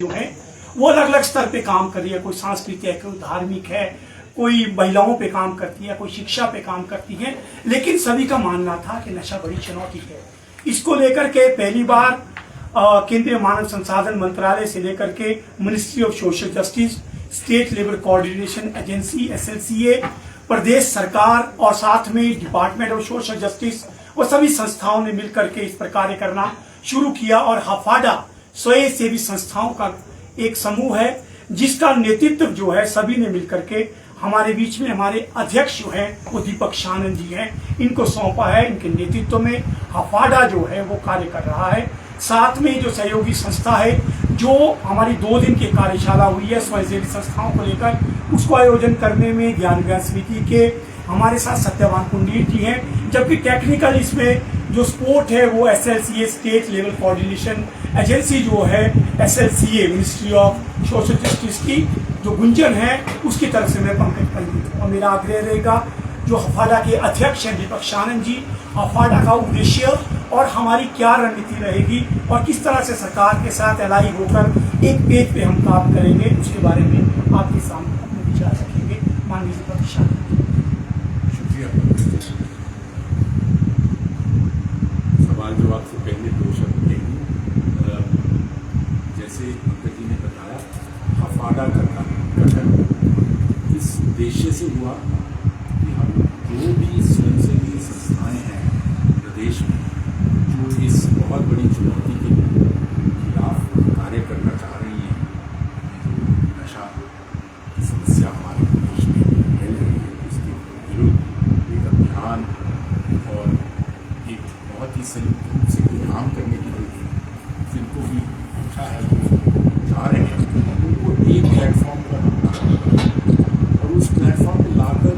जो है वो अलग अलग स्तर पे काम कर रही है। कोई सांस्कृतिक है, कोई धार्मिक है, कोई महिलाओं पे काम करती है, कोई शिक्षा पे काम करती है। लेकिन सभी का मानना था कि नशा बड़ी चुनौती है। इसको लेकर के पहली बार केंद्रीय मानव संसाधन मंत्रालय से लेकर के ministry of social justice, state labour coordination agency SLCA, प्रदेश सरकार और साथ में डिपार्टमेंट ऑफ सोशल जस्टिस और सभी संस्थाओं ने मिलकर के इस पर कार्य करना शुरू किया। और हफाडा स्वयं सेवी संस्थाओं का एक समूह है जिसका नेतृत्व जो है सभी ने मिलकर के हमारे बीच में हमारे अध्यक्ष जो है वो दीपक शानन जी हैं, इनको सौंपा है। इनके नेतृत्व में हफाडा जो है वो कार्य कर रहा है। साथ में जो सहयोगी संस्था है जो हमारी 2 दिन की कार्यशाला हुई है स्वयंसेवी संस्थाओं को लेकर, उसको आयोजन करने में ज्ञान ज्ञान समिति के हमारे साथ सत्यवान कुंडीर जी हैं। जबकि टेक्निकल इसमें जो सपोर्ट है वो SLCA state level coordination agency जो है SLCA ministry of social justice की जो गुंजन है उसकी तरफ से मैं पंकज पंडित। और मेरा आग्रह रहेगा जो हफाडा के अध्यक्ष हैं दीपक शानन जी, हफाडा का उद्देश्य और हमारी क्या रणनीति रहेगी और किस तरह से सरकार के साथ एलाई होकर एक पेज पे हम काम करेंगे, उसके बारे में आपके सामने अपने विचार रखेंगे। माननीय दीपक शानन। सवाल जवाब से पहले 2 शब्द लेंगे। जैसे पंकज जी ने बताया, हफाडा का गठन इस उद्देश्य से हुआ कि हम जो भी स्वयंसेवी संस्थाएं हैं प्रदेश में जो इस बहुत बड़ी चुनौती के खिलाफ कार्य करना चाह रही हैं, जो नशा की समस्या हमारे प्रदेश में फैल रही है, उसके विरुद्ध एक अभियान और एक बहुत ही संयुक्त रूप से काम करने की जरूरत है। जिनको भी अच्छा है वो जा रहे हैं, उनको एक प्लेटफॉर्म पर हम लाकर और उस प्लेटफॉर्म पर लाकर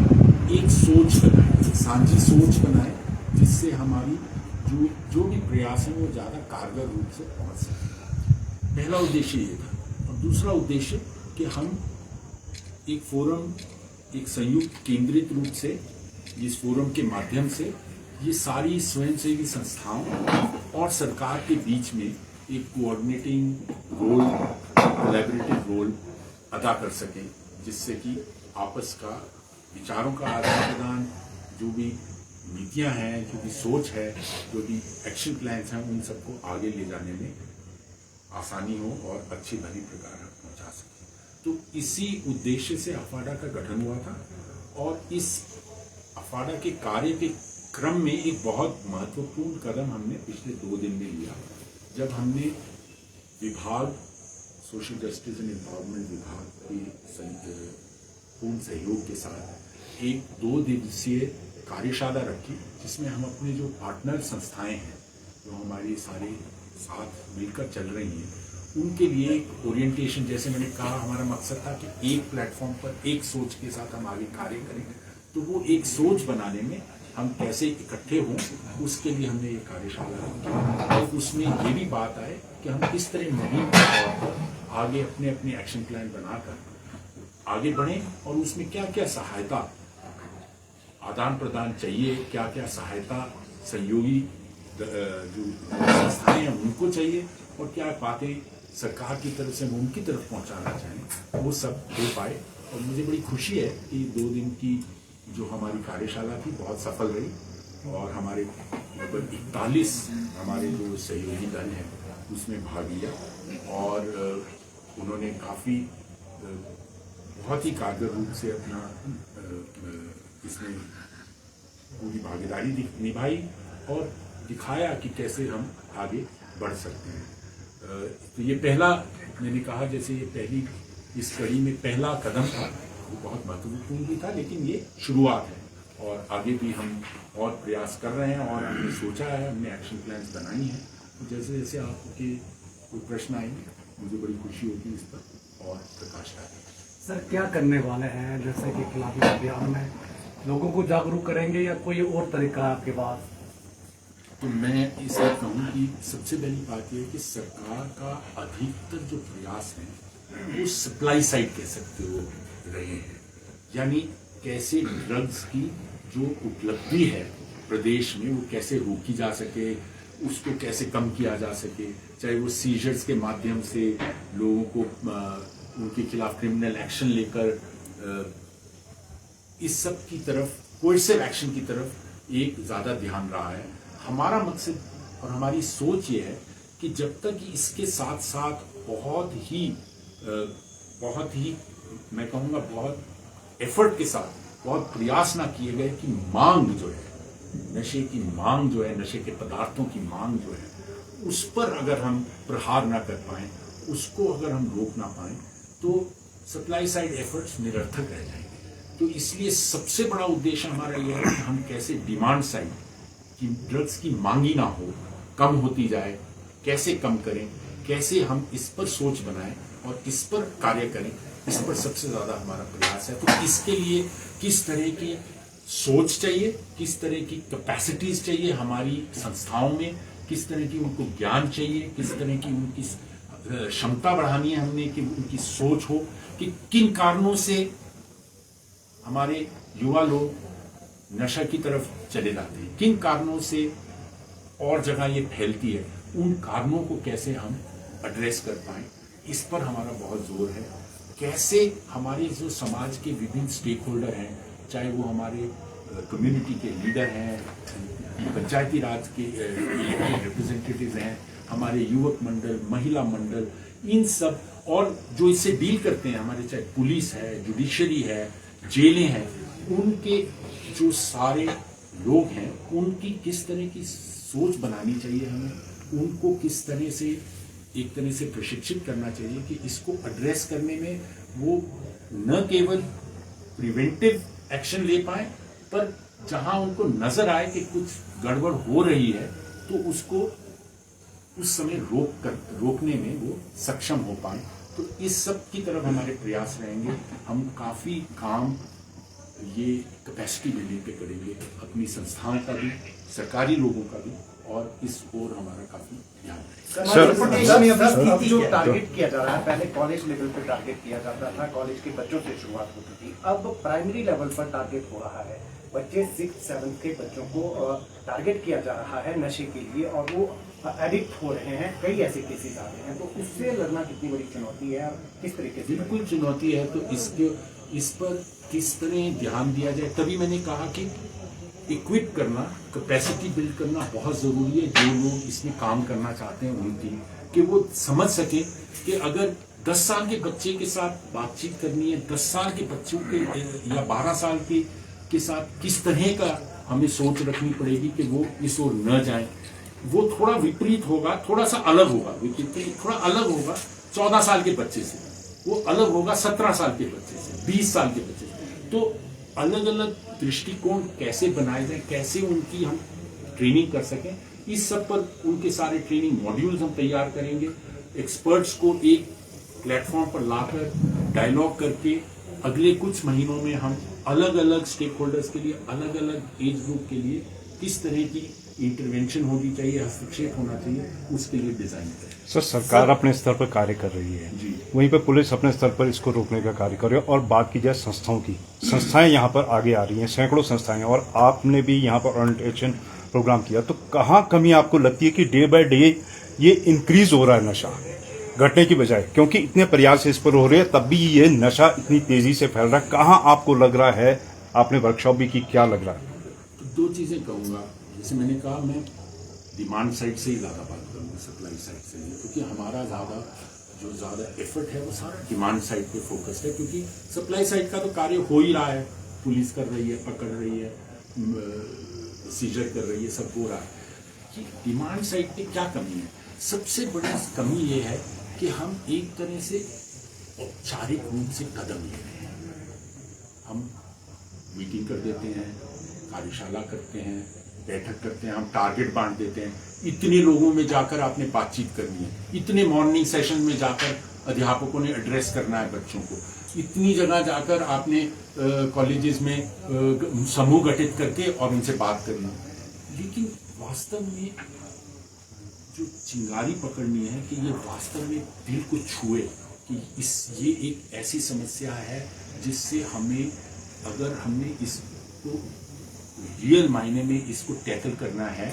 एक सोच बनाए, एक साझी सोच बनाए जिससे हमारी जो भी प्रयास है वो ज़्यादा कारगर रूप से पहुंच सके। पहला उद्देश्य ये था। और दूसरा उद्देश्य कि हम एक फोरम, एक संयुक्त केंद्रित रूप से इस फोरम के माध्यम से ये सारी स्वयंसेवी संस्थाओं और सरकार के बीच में एक कोऑर्डिनेटिंग रोल, कोलैबोरेटिव रोल अदा कर सकें, जिससे कि आपस का विचारों का आदान प्रदान, जो भी नीतियां हैं, जो भी सोच है, जो भी एक्शन प्लान्स हैं, उन सबको आगे ले जाने में आसानी हो और अच्छी भली प्रकार पहुंचा सके। तो इसी उद्देश्य से हफाडा का गठन हुआ था। और इस हफाडा के कार्य के क्रम में एक बहुत महत्वपूर्ण कदम हमने पिछले 2 दिन में लिया, जब हमने विभाग, सोशल जस्टिस एंड एम्पावरमेंट विभाग के पूर्ण सहयोग के साथ एक 2 दिवसीय कार्यशाला रखी, जिसमें हम अपने जो पार्टनर संस्थाएं हैं जो हमारी सारे साथ मिलकर चल रही हैं, उनके लिए एक ओरिएंटेशन, जैसे मैंने कहा हमारा मकसद था कि एक प्लेटफॉर्म पर एक सोच के साथ हम आगे कार्य करेंगे। तो वो एक सोच बनाने में हम कैसे इकट्ठे हों, उसके लिए हमने ये कार्यशाला रखी। और उसमें ये भी बात आए कि हम किस तरह मुहिम के तौर पर आगे अपने अपने एक्शन प्लान बनाकर आगे बढ़ें और उसमें क्या क्या सहायता आदान प्रदान चाहिए, क्या क्या सहायता सहयोगी जो संस्थाएं हैं उनको चाहिए, और क्या बातें सरकार की तरफ से हम उनकी तरफ पहुंचाना चाहें, वो सब हो पाए। और मुझे बड़ी खुशी है कि 2 दिन की जो हमारी कार्यशाला थी बहुत सफल रही और हमारे लगभग 41 हमारे जो सहयोगी दल हैं उसमें भाग लिया और उन्होंने काफ़ी बहुत ही कारगर रूप से अपना इसमें पूरी भागीदारी निभाई और दिखाया कि कैसे हम आगे बढ़ सकते हैं। तो ये पहला, मैंने कहा जैसे ये पहली इस कड़ी में पहला कदम था, वो बहुत महत्वपूर्ण भी था, लेकिन ये शुरुआत है और आगे भी हम और प्रयास कर रहे हैं और हमने सोचा है, हमने एक्शन प्लान्स बनाई हैं। तो जैसे जैसे आपके कोई प्रश्न आएंगे मुझे बड़ी खुशी होगी इस पर और प्रकाश डालेंगे। सर क्या करने वाले हैं, जैसे कि खिलाफी अभियान में लोगों को जागरूक करेंगे या कोई और तरीका है आपके पास? तो मैं इसे कहूँ कि सबसे पहली बात यह है कि सरकार का अधिकतर जो प्रयास है वो सप्लाई साइड कह सकते हो रहे हैं, यानी कैसे ड्रग्स की जो उपलब्धि है प्रदेश में वो कैसे रोकी जा सके, उसको कैसे कम किया जा सके, चाहे वो सीजर्स के माध्यम से लोगों को उनके खिलाफ क्रिमिनल एक्शन लेकर इस सब की तरफ, कोर्सिव एक्शन की तरफ एक ज़्यादा ध्यान रहा है। हमारा मकसद और हमारी सोच ये है कि जब तक इसके साथ साथ बहुत ही मैं कहूँगा बहुत एफर्ट के साथ, बहुत प्रयास ना किए गए कि मांग जो है, नशे की मांग जो है, नशे के पदार्थों की मांग जो है, उस पर अगर हम प्रहार ना कर पाए, उसको अगर हम रोक ना पाए, तो सप्लाई साइड एफर्ट्स निरर्थक रह जाएंगे। तो इसलिए सबसे बड़ा उद्देश्य हमारा यह है कि हम कैसे डिमांड साइड की ड्रग्स की मांगी ना हो, कम होती जाए, कैसे कम करें, कैसे हम इस पर सोच बनाएं और इस पर कार्य करें, इस पर सबसे ज्यादा हमारा प्रयास है। तो इसके लिए किस तरह की सोच चाहिए, किस तरह की कैपेसिटीज चाहिए हमारी संस्थाओं में, किस तरह की उनको ज्ञान चाहिए, किस तरह की उनकी क्षमता बढ़ानी है हमने, कि उनकी सोच हो कि किन कारणों से हमारे युवा लोग नशा की तरफ चले जाते हैं, किन कारणों से और जगह ये फैलती है, उन कारणों को कैसे हम एड्रेस कर पाए, इस पर हमारा बहुत जोर है। कैसे हमारे जो समाज के विभिन्न स्टेक होल्डर हैं, चाहे वो हमारे कम्युनिटी के लीडर हैं, पंचायती राज के इलेक्टेड रिप्रेजेंटेटिव हैं, हमारे युवक मंडल, महिला मंडल, इन सब, और जो इससे डील करते हैं हमारे, चाहे पुलिस है, जुडिशरी है, जेलें हैं, उनके जो सारे लोग हैं, उनकी किस तरह की सोच बनानी चाहिए हमें, उनको किस तरह से एक तरह से प्रशिक्षित करना चाहिए कि इसको एड्रेस करने में वो न केवल प्रिवेंटिव एक्शन ले पाए, पर जहां उनको नजर आए कि कुछ गड़बड़ हो रही है, तो उसको उस समय रोकने में वो सक्षम हो पाए। तो इस सब की तरफ हमारे प्रयास रहेंगे। हम काफी काम ये कैपेसिटी बिल्डिंग पे करेंगे, अपनी संस्थाओं का भी, सरकारी लोगों का भी, और इस ओर हमारा काफी ध्यान सर, जो टारगेट किया जा रहा है, पहले कॉलेज लेवल पे टारगेट किया जाता था, कॉलेज के बच्चों से शुरुआत होती थी, अब प्राइमरी लेवल पर टारगेट हो रहा है, बच्चे 6-7 के बच्चों को टारगेट किया जा रहा है नशे के लिए, और वो एडिक्ट हो रहे हैं, कई ऐसे केसेस आ रहे हैं। तो उससे लड़ना कितनी बड़ी चुनौती है और किस तरीके से? बिल्कुल चुनौती है। तो इस पर किस तरह ध्यान दिया जाए, तभी मैंने कहा कि इक्विप करना, कैपेसिटी बिल्ड करना बहुत जरूरी है। जो लोग इसमें काम करना चाहते हैं उनकी, कि वो समझ सके कि अगर 10 साल के बच्चे के साथ बातचीत करनी है, 10 साल के बच्चों के या 12 साल के साथ किस तरह का हमें सोच रखनी पड़ेगी कि वो इस ओर न जाए। वो थोड़ा विपरीत होगा, थोड़ा सा अलग होगा, थोड़ा अलग होगा 14 साल के बच्चे से, वो अलग होगा 17 साल के बच्चे से, 20 साल के बच्चे से। तो अलग अलग दृष्टिकोण कैसे बनाए जाए, कैसे उनकी हम ट्रेनिंग कर सकें, इस सब पर उनके सारे ट्रेनिंग मॉड्यूल्स हम तैयार करेंगे। एक्सपर्ट्स को एक प्लेटफॉर्म पर लाकर डायलॉग करके अगले कुछ महीनों में हम अलग अलग स्टेक होल्डर्स के लिए, अलग अलग एज ग्रुप के लिए किस तरह की इंटरवेंशन होनी चाहिए, हस्तक्षेप होना चाहिए, उसके लिए डिजाइन करें। सर, सरकार अपने स्तर पर कार्य कर रही है जी, वहीं पर पुलिस अपने स्तर पर इसको रोकने का कार्य कर रही है। और बात की जाए संस्थाओं की, संस्थाएं यहाँ पर आगे आ रही हैं, सैकड़ों संस्थाएं, और आपने भी यहाँ पर ओरिएंटेशन प्रोग्राम किया। तो कहाँ कमी आपको लगती है कि डे बाय डे ये इंक्रीज हो रहा है नशा, घटने की बजाय? क्योंकि इतने प्रयास इस पर हो रहे हैं, तब भी ये नशा इतनी तेजी से फैल रहा है। कहाँ आपको लग रहा है, आपने वर्कशॉप भी की, क्या लग रहा है? तो 2 चीजें कहूंगा। जैसे मैंने कहा, मैं डिमांड साइड से ही ज़्यादा बात करूँगा, सप्लाई साइड से नहीं, क्योंकि हमारा ज़्यादा एफर्ट है वो सारा डिमांड साइड पे फोकस्ड है। क्योंकि सप्लाई साइड का तो कार्य हो ही रहा है, पुलिस कर रही है, पकड़ रही है, सीजर कर रही है, सब हो रहा है। कि डिमांड साइड पे क्या कमी है? सबसे बड़ी कमी ये है कि हम एक तरह से औपचारिक रूप से कदम ले रहे हैं। हम मीटिंग कर देते हैं, कार्यशाला करते हैं, बैठक करते हैं, हम टारगेट बांट देते हैं, इतने लोगों में जाकर आपने बातचीत करनी है, इतने मॉर्निंग सेशन में जाकर अध्यापकों ने एड्रेस करना है बच्चों को, इतनी जगह जाकर आपने कॉलेजेस में समूह गठित करके और उनसे बात करना। लेकिन वास्तव में जो चिंगारी पकड़नी है कि ये वास्तव में दिल को छुए, कि ये एक ऐसी समस्या है जिससे हमें, अगर हमने इसको रियल मायने में इसको टैकल करना है,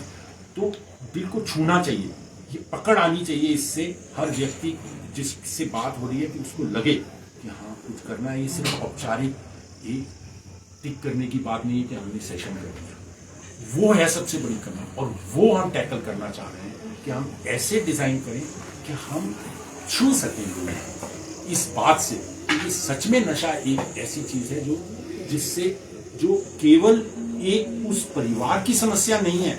तो दिल को छूना चाहिए, ये पकड़ आनी चाहिए, इससे हर व्यक्ति जिससे बात हो रही है कि उसको लगे कि हाँ कुछ करना है। ये सिर्फ औपचारिक एक टिक करने की बात नहीं है कि हमने सेशन कर दिया, वो है सबसे बड़ी कमी, और वो हम टैकल करना चाह रहे हैं कि हम ऐसे डिजाइन करें कि हम छू सकें लोगों को इस बात से, क्योंकि सच में नशा एक ऐसी चीज है जो केवल एक उस परिवार की समस्या नहीं है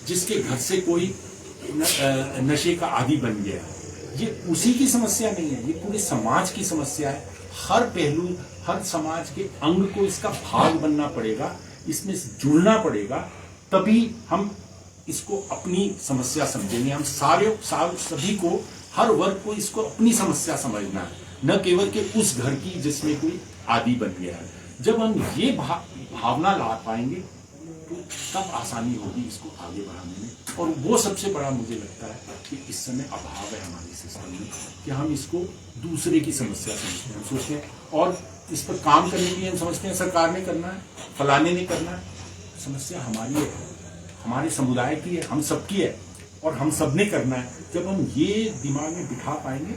जिसके घर से कोई नशे का आदी बन गया, ये उसी की समस्या नहीं है, ये पूरे समाज की समस्या है। हर पहलू, हर समाज के अंग को इसका भाग बनना पड़ेगा, इसमें जुड़ना पड़ेगा, तभी हम इसको अपनी समस्या समझेंगे। हम सभी को, हर वर्ग को इसको अपनी समस्या समझना है, न केवल कि उस घर की जिसमें कोई आदी बन गया है। जब हम ये भावना ला पाएंगे तो तब आसानी होगी इसको आगे बढ़ाने में। और वो सबसे बड़ा मुझे लगता है कि इस समय अभाव है हमारे सिस्टम में कि हम इसको दूसरे की समस्या समझते हैं, हम सोचते हैं और इस पर काम करने के लिए हम समझते हैं सरकार ने करना है, फलाने ने करना है। समस्या हमारी है, हमारे समुदाय की है, हम सबकी है और हम सब ने करना है। जब हम ये दिमाग में बिठा पाएंगे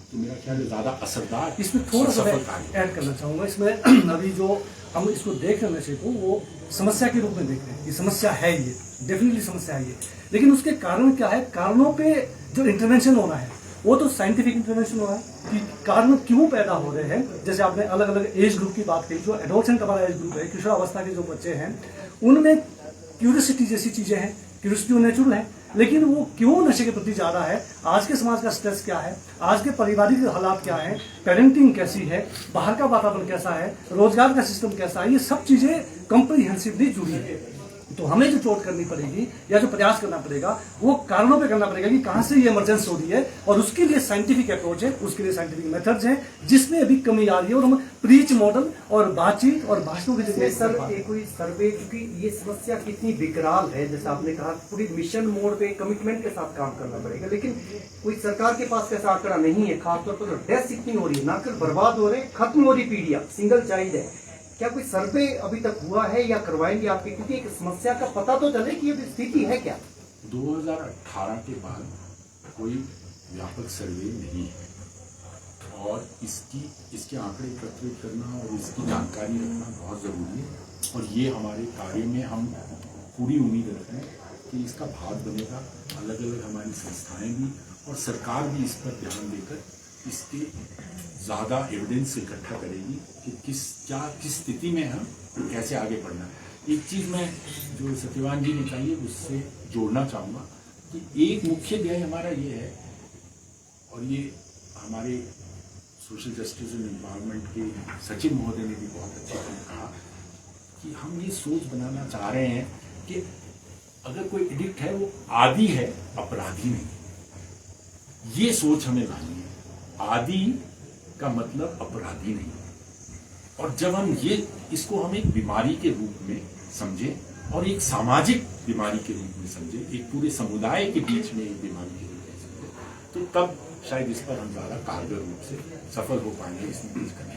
तो मेरा ख्याल है ज्यादा असरदार, इसमें थोड़ा सा सफल कार्य। ऐड करना चाहूँगा। इसमें अभी जो हम इसको देख रहे हैं नशे को, वो समस्या के रूप में देख रहे हैं। ये समस्या है, ये डेफिनेटली समस्या है ये, लेकिन उसके कारण क्या है, कारणों पे जो इंटरवेंशन होना है वो तो साइंटिफिक इंटरवेंशन हो रहा है कि कारण क्यों पैदा हो रहे हैं। जैसे आपने अलग अलग एज ग्रुप की बात की, जो एडोलसेंट हमारा एज ग्रुप है, किशोरावस्था के जो बच्चे हैं, उनमें क्यूरियोसिटी जैसी चीजें हैं, क्यूरियोसिटी नेचुरल है, लेकिन वो क्यों नशे के प्रति जा रहा है, आज के समाज का स्ट्रेस क्या है, आज के पारिवारिक हालात क्या है, पेरेंटिंग कैसी है, बाहर का वातावरण कैसा है, रोजगार का सिस्टम कैसा है, ये सब चीजें कंप्रीहेंसिवली जुड़ी है। तो हमें जो चोट करनी पड़ेगी या जो प्रयास करना पड़ेगा वो कारणों पे करना पड़ेगा कि कहां से ये इमरजेंसी हो रही है, और उसके लिए साइंटिफिक अप्रोच है, उसके लिए साइंटिफिक मेथड्स हैं, जिसमें अभी कमी आ रही है। और हम प्रीच मॉडल और बातचीत और भाषणों के जरिए सर एक कोई सर्वे, क्योंकि ये समस्या कितनी विकराल है, जैसे आपने कहा पूरी मिशन मोड पे कमिटमेंट के साथ काम करना पड़ेगा, लेकिन कोई सरकार के पास कैसा आंकड़ा नहीं है। खासतौर पर डेथ इतनी हो रही है, ना कर बर्बाद हो रहे, खत्म हो रही पीढ़ियां, सिंगल चाइल्ड है। क्या कोई सर्वे अभी तक हुआ है या करवाएंगे आपके, क्योंकि एक समस्या का पता तो चले कि ये स्थिति है क्या। 2018 के बाद कोई व्यापक सर्वे नहीं है और इसके आंकड़े एकत्रित करना और इसकी जानकारी रखना बहुत जरूरी है। और ये हमारे कार्य में हम पूरी उम्मीद रखते हैं कि इसका भाग बनेगा। अलग अलग हमारी संस्थाएं भी और सरकार भी इस पर ध्यान देकर इसके ज़्यादा एविडेंस इकट्ठा करेगी कि किस स्थिति में हम कैसे आगे बढ़ना है। एक चीज़ मैं जो सत्यवान जी ने कही है उससे जोड़ना चाहूँगा कि एक मुख्य ध्येय हमारा ये है, और ये हमारे सोशल जस्टिस एंड एनवायरनमेंट के सचिव महोदय ने भी बहुत अच्छी तरह कहा कि हम ये सोच बनाना चाह रहे हैं कि अगर कोई एडिक्ट है वो आदी है, अपराधी नहीं। ये सोच हमें लानी है। आदी का मतलब अपराधी नहीं। और जब हम इसको हम एक बीमारी के रूप में समझें और एक सामाजिक बीमारी के रूप में समझें, एक पूरे समुदाय के बीच में एक बीमारी के रूप में समझें, तो तब शायद इस पर हम ज्यादा कारगर रूप से सफल हो पाएंगे। इसमें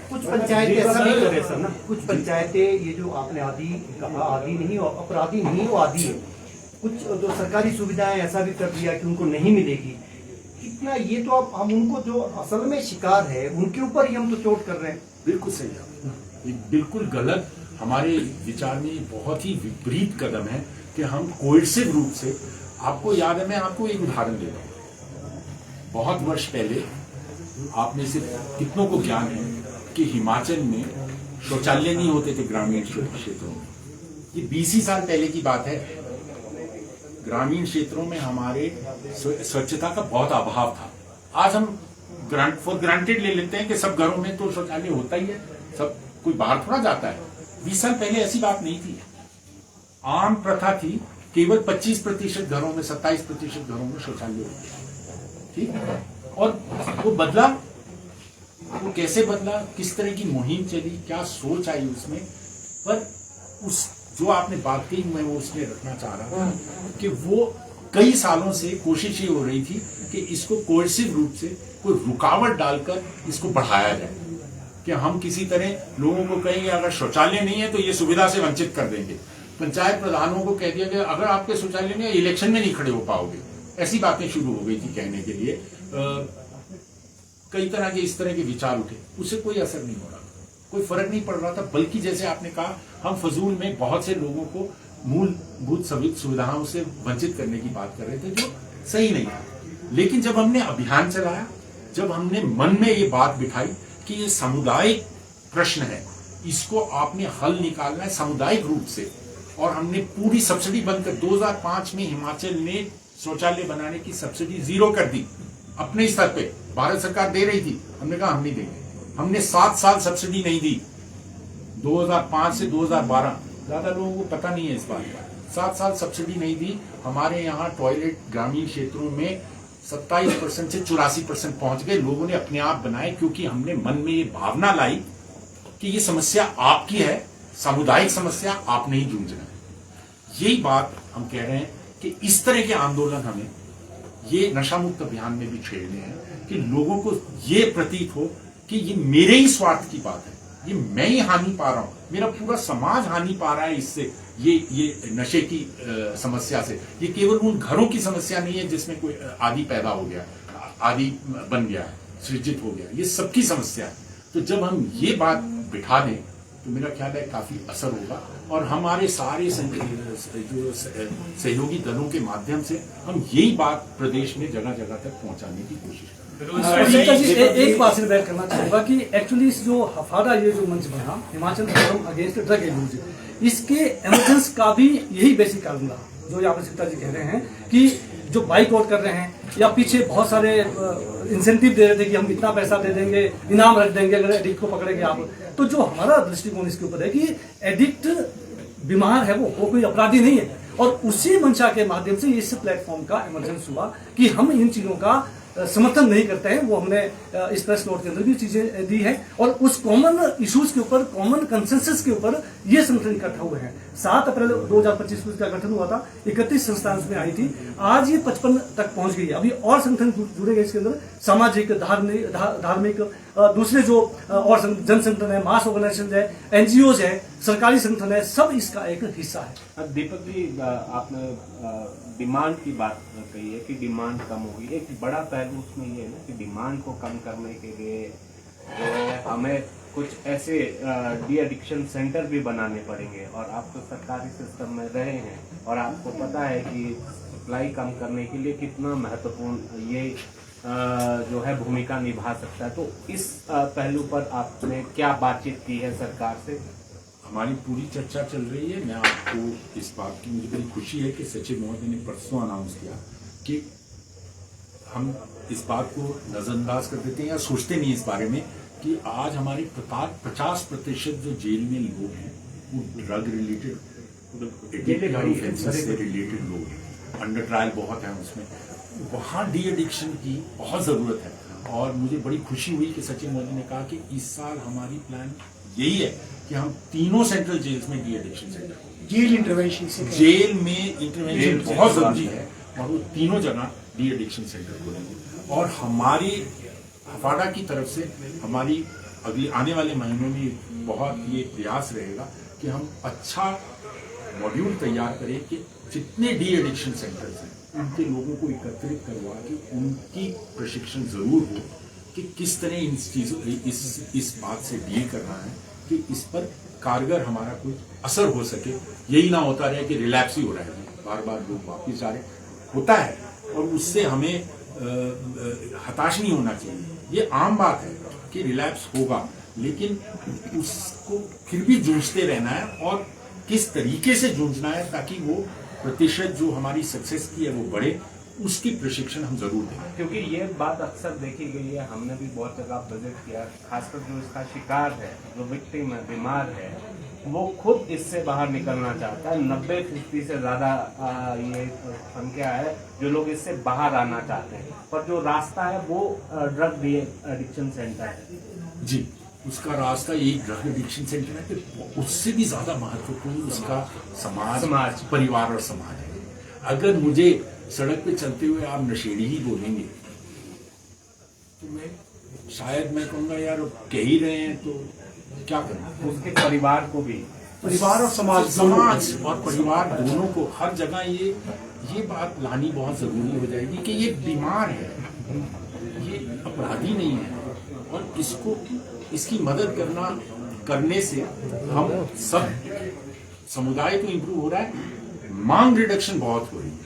कुछ पंचायतें ऐसा भी कर रहे सर ना, कुछ पंचायतें ये जो आपने आदी कहा, आदी नहीं हो, अपराधी नहीं हो, आदी है। कुछ जो सरकारी सुविधाएं ऐसा भी कर दिया कि उनको नहीं मिलेगी। इतना ये तो अब हम उनको जो असल में शिकार है उनके ऊपर ही हम तो चोट कर रहे हैं। बिल्कुल सही है, ये बिल्कुल गलत, हमारे विचार में बहुत ही विपरीत कदम है कि हम कोएर्सिव रूप से। आपको याद है, मैं आपको एक उदाहरण देता हूँ। बहुत वर्ष पहले आप में से कितनों को ज्ञान है कि हिमाचल में शौचालय नहीं होते थे ग्रामीण क्षेत्रों में। ये 20 साल पहले की बात है। ग्रामीण क्षेत्रों में हमारे स्वच्छता का बहुत अभाव था। आज हम फॉर ग्रांटेड ले लेते हैं कि सब घरों में तो शौचालय होता ही है, सब कोई बाहर थोड़ा जाता है। 20 साल पहले ऐसी बात नहीं थी। आम प्रथा थी, केवल 25% घरों में, 27% घरों में शौचालय होते हैं। ठीक है, और वो बदला, वो कैसे बदला, किस तरह की मुहिम चली, क्या सोच आई उसमें। पर उस जो आपने बात कही, मैं वो उसमें रखना चाह रहा था कि वो कई सालों से कोशिश ये हो रही थी कि इसको कोएर्सिव रूप से कोई रुकावट डालकर इसको बढ़ाया जाए, कि हम किसी तरह लोगों को कहेंगे अगर शौचालय नहीं है तो ये सुविधा से वंचित कर देंगे। पंचायत प्रधानों को कह दिया गया अगर आपके शौचालय में इलेक्शन में नहीं खड़े हो पाओगे, ऐसी बातें शुरू हो गई थी कहने के लिए। कई तरह के इस तरह के विचार उठे, उससे कोई असर नहीं हो रहा, कोई फर्क नहीं पड़ रहा था, बल्कि जैसे आपने कहा हम फजूल में बहुत से लोगों को मूलभूत सुविधाओं से वंचित करने की बात कर रहे थे, जो सही नहीं था। लेकिन जब हमने अभियान चलाया, जब हमने मन में ये बात बिठाई कि ये सामुदायिक प्रश्न है, इसको आपने हल निकालना है सामुदायिक रूप से, और हमने पूरी सब्सिडी बंद कर 2005 में हिमाचल ने शौचालय बनाने की सब्सिडी 0 कर दी अपने स्तर पे। भारत सरकार दे रही थी, हमने कहा हम नहीं देंगे। हमने 7 साल सब्सिडी नहीं दी, 2005 से 2012, ज्यादा लोगों को पता नहीं है इस बात का। 7 साल सब्सिडी नहीं दी। हमारे यहाँ टॉयलेट ग्रामीण क्षेत्रों में 27% से 84% पहुंच गए, लोगों ने अपने आप बनाए, क्योंकि हमने मन में ये भावना लाई कि ये समस्या आपकी है, सामुदायिक समस्या, आपने ही जूझना है। यही बात हम कह रहे हैं कि इस तरह के आंदोलन हमें ये नशा मुक्त अभियान में भी छेड़ने हैं कि लोगों को ये प्रतीत हो कि ये मेरे ही स्वार्थ की बात है, ये मैं ही हानि पा रहा हूं, मेरा पूरा समाज हानि पा रहा है इससे, ये नशे की समस्या से। ये केवल उन घरों की समस्या नहीं है जिसमें कोई आदि पैदा हो गया, आदि बन गया, सृजित हो गया, ये सबकी समस्या है। तो जब हम ये बात बिठा दें तो मेरा ख्याल है काफी असर होगा, और हमारे सारे जो सहयोगी दलों के माध्यम से हम यही बात प्रदेश में जगह जगह तक पहुंचाने की कोशिश करेंगे। एक बात से मैं करना चाहूंगा कि एक्चुअली इस जो हफाड़ा ये जो मंच बना Himachal forum against drug abuse, इसके एमरजेंस का भी यही बेसिक कारण रहा, जो यहाँ पर सीता जी कह रहे हैं कि जो बाइकआउट कर रहे हैं या पीछे बहुत सारे इंसेंटिव दे रहे थे कि हम इतना पैसा दे देंगे, इनाम रख देंगे अगर एडिक्ट को पकड़ेंगे आप। तो जो हमारा दृष्टिकोण इसके ऊपर है कि एडिक्ट बीमार है, वो कोई अपराधी नहीं है, और उसी मंशा के माध्यम से इस प्लेटफॉर्म का इमरजेंस हुआ कि हम इन चीजों का समर्थन नहीं करते हैं। वो हमने इस प्रेस नोट के अंदर भी चीजें दी है, और उस कॉमन इश्यूज के ऊपर, कॉमन कंसेंसस के ऊपर ये संगठन इकट्ठा हुए हैं। 7 अप्रैल 2025 को इसका गठन हुआ था, 31 संस्थाएं उसमें आई थी, आज ये 55 तक पहुंच गई है। अभी और संगठन जुड़ेंगे इसके अंदर, सामाजिक, धार्मिक, दूसरे जो और जन संगठन है, मास ऑर्गेनाइजेशन है, एनजीओज है, सरकारी संगठन है, सब इसका एक हिस्सा है। अब दीपक जी, आपने डिमांड की बात कही है कि डिमांड कम होगी। एक बड़ा पहलू उसमें ये है ना कि डिमांड को कम करने के लिए जो है हमें कुछ ऐसे डी एडिक्शन सेंटर भी बनाने पड़ेंगे, और आप तो सरकारी सिस्टम में रहे हैं और आपको पता है कि सप्लाई कम करने के लिए कितना महत्वपूर्ण ये जो है भूमिका निभा सकता है। तो इस पहलू पर आपने क्या बातचीत की है सरकार से? हमारी पूरी चर्चा चल रही है। मैं आपको इस बात की मुझे बड़ी खुशी है कि सचिव महोदय ने परसों अनाउंस किया कि हम इस बात को नजरअंदाज कर देते हैं या सोचते नहीं इस बारे में कि आज हमारे 50% जो जेल में लोग हैं वो ड्रग रिलेटेड, ऑफेंसेस से रिलेटेड लोग हैं। अंडर ट्रायल बहुत है उसमें, वहाँ डी एडिक्शन की बहुत ज़रूरत है। और मुझे बड़ी खुशी हुई कि सचिव महोदय ने कहा कि इस साल हमारी प्लान यही है कि हम तीनों सेंट्रल जेल्स में de addiction centre, jail intervention से, जेल में इंटरवेंशन बहुत जरूरी है, और वो तीनों जगह डी एडिक्शन सेंटर खोलेंगे। और हमारी हफाड़ा की तरफ से हमारी अगले आने वाले महीनों में बहुत ये प्रयास रहेगा कि हम अच्छा मॉड्यूल तैयार करें कि जितने डी एडिक्शन सेंटर्स हैं उनके लोगों को एकत्रित करवा के उनकी प्रशिक्षण जरूर हो कि किस तरह इन चीजों इस बात से डील करना है कि इस पर कारगर हमारा कोई असर हो सके। यही ना होता रहे कि रिलैप्स ही हो रहा है, बार बार लोग वापिस जा रहे होता है, और उससे हमें हताश नहीं होना चाहिए। ये आम बात है कि रिलैप्स होगा, लेकिन उसको फिर भी जूझते रहना है, और किस तरीके से जूझना है ताकि वो प्रतिशत जो हमारी सक्सेस की है वो बढ़े, उसकी प्रशिक्षण हम जरूर दें। क्योंकि ये बात अक्सर देखी गई है, हमने भी बहुत जगह विजिट किया, खासकर जो इसका शिकार है, जो विक्टिम है, बीमार है, वो खुद इससे बाहर निकलना चाहता है। 90% से ज्यादा ये संख्या है जो लोग इससे बाहर आना चाहते हैं, पर जो रास्ता है वो ड्रग एडिक्शन सेंटर है। जी, उसका रास्ता यही ड्रग एडिक्शन सेंटर है कि उससे भी ज्यादा महत्वपूर्ण उसका समाज, परिवार और समाज है। अगर मुझे सड़क पे चलते हुए आप नशेड़ी ही बोलेंगे तो मैं कहूँगा यार कह ही रहे हैं तो क्या करना। उसके परिवार को भी परिवार और समाज समाज और परिवार दोनों को हर जगह ये बात लानी बहुत जरूरी हो जाएगी कि ये बीमार है, ये अपराधी नहीं है, और इसकी मदद करने से हम सब समुदाय तो इम्प्रूव हो रहा है, मांग रिडक्शन बहुत हो रही है।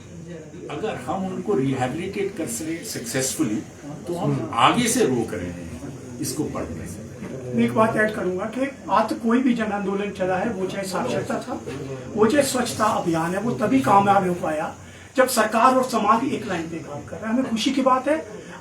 अगर हम उनको रिहैबिलिटेट कर सके सक्सेसफुली तो हम आगे से रोक रहे हैं इसको बढ़ने से। मैं एक बात ऐड करूंगा कि आज तो कोई भी जन आंदोलन चला है, वो चाहे साक्षरता था, वो चाहे स्वच्छता अभियान है, वो तभी कामयाब हो पाया जब सरकार और समाज एक लाइन पे काम कर रहा है। हमें खुशी की बात है,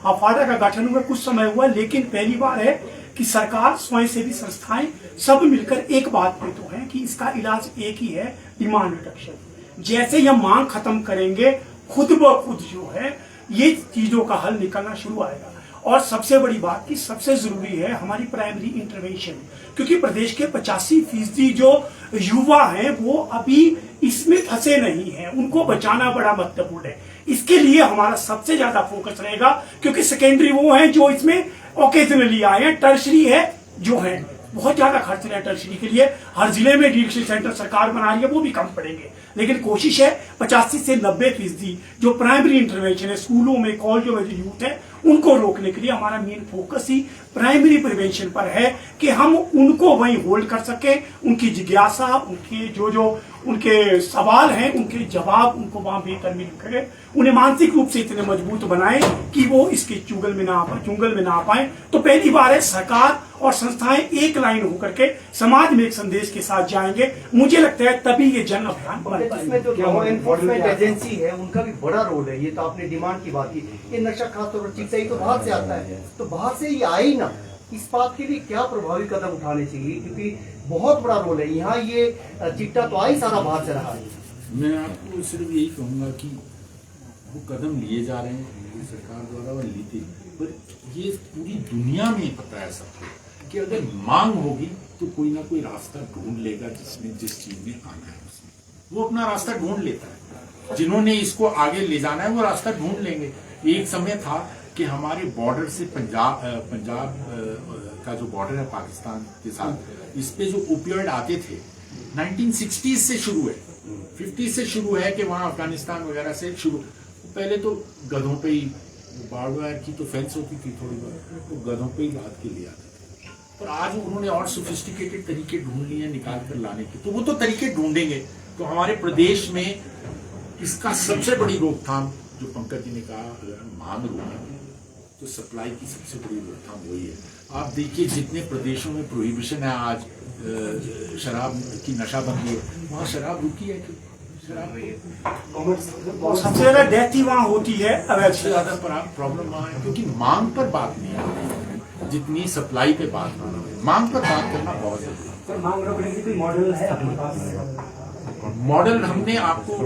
अफाडा का गठन हुआ कुछ समय हुआ, लेकिन पहली बार है कि सरकार, स्वयंसेवी संस्थाएं सब मिलकर एक बात पे तो है कि इसका इलाज एक ही है, डिमांड रिडक्शन। जैसे ये मांग खत्म करेंगे, खुद ब खुद जो है ये चीजों का हल निकलना शुरू आएगा। और सबसे बड़ी बात की सबसे जरूरी है हमारी प्राइमरी इंटरवेंशन, क्योंकि प्रदेश के 85% जो युवा हैं वो अभी इसमें फंसे नहीं हैं, उनको बचाना बड़ा महत्वपूर्ण है। इसके लिए हमारा सबसे ज्यादा फोकस रहेगा, क्योंकि सेकेंडरी वो है जो इसमें ओकेजनली आए हैं, टर्शरी है जो है बहुत ज्यादा खर्च रहे हैं टर्शरी के लिए। हर जिले में डिएडिक्शन सेंटर सरकार बना रही है, वो भी कम पड़ेंगे, लेकिन कोशिश है 85 से 90% जो प्राइमरी इंटरवेंशन है स्कूलों में, कॉलेजों में जो यूथ है उनको रोकने के लिए हमारा मेन फोकस ही प्राइमरी प्रिवेंशन पर है कि हम उनको वहीं होल्ड कर सके, उनकी जिज्ञासा, उनके जो उनके सवाल हैं उनके जवाब उनको वहां बेहतर मिल सके, उन्हें मानसिक रूप से इतने मजबूत बनाए कि वो इसके चुंगल में ना आ पाए। तो पहली बार है सरकार और संस्थाएं एक लाइन होकर के समाज में एक संदेश के साथ जाएंगे। मुझे लगता है तभी ये जन अभियान बन पाएगा। इसमें जो लॉ एनफोर्समेंट एजेंसी है उनका भी बड़ा रोल है। ये तो आपने डिमांड की बात की, ये नशा खासतौर पर चिकित्सा ही तो बाहर से आता है, तो बाहर से ये आए ही ना, इस बात के लिए क्या प्रभावी कदम उठाने चाहिए, क्योंकि बहुत बड़ा रोल है यहाँ। ये चिट्टा तो आई सारा बाहर से रहा है। मैं आपको सिर्फ यही कहूंगा कि वो कदम लिए जा रहे हैं सरकार द्वारा और लीती, पर ये पूरी दुनिया में पता है सबको कि अगर मांग होगी तो कोई ना कोई रास्ता ढूंढ लेगा जिसमें जिस चीज में आना है उसमें वो अपना रास्ता ढूंढ लेता है। जिन्होंने इसको आगे ले जाना है वो रास्ता ढूंढ लेंगे। एक समय था कि हमारे बॉर्डर से पंजाब का जो बॉर्डर है पाकिस्तान के साथ, इस पे जो ओपियोइड आते थे 1960s से शुरू है, 50s से शुरू है कि वहां अफगानिस्तान वगैरह से शुरू। पहले तो गधों पे ही, बार्ड वायर की तो फेंस होती थी थोड़ी बहुत, तो गधों पे ही लाद के ले आते थे। पर आज उन्होंने और सोफिस्टिकेटेड तरीके ढूंढ लिए निकाल कर लाने के, तो वो तो तरीके ढूंढेंगे। तो हमारे प्रदेश में इसका सबसे बड़ी रोकथाम जो पंकज जी ने कहा, अगर हम मांग रोकेंगे तो सप्लाई की सबसे बड़ी रोकथाम वही है। आप देखिए जितने प्रदेशों में प्रोहिबिशन है आज, शराब की नशाबंदी है, वहाँ शराब रुकी है कि सबसे ज्यादा डेथ ही वहाँ होती है अवैध सबसे ज्यादा प्रॉब्लम वहाँ है, क्योंकि मांग पर बात नहीं आ रही, जितनी सप्लाई पे बात आ रही है। मांग पर बात करना बहुत जरूरी है। मांग रोकने की कोई मॉडल है अपने पास? मॉडल हमने आपको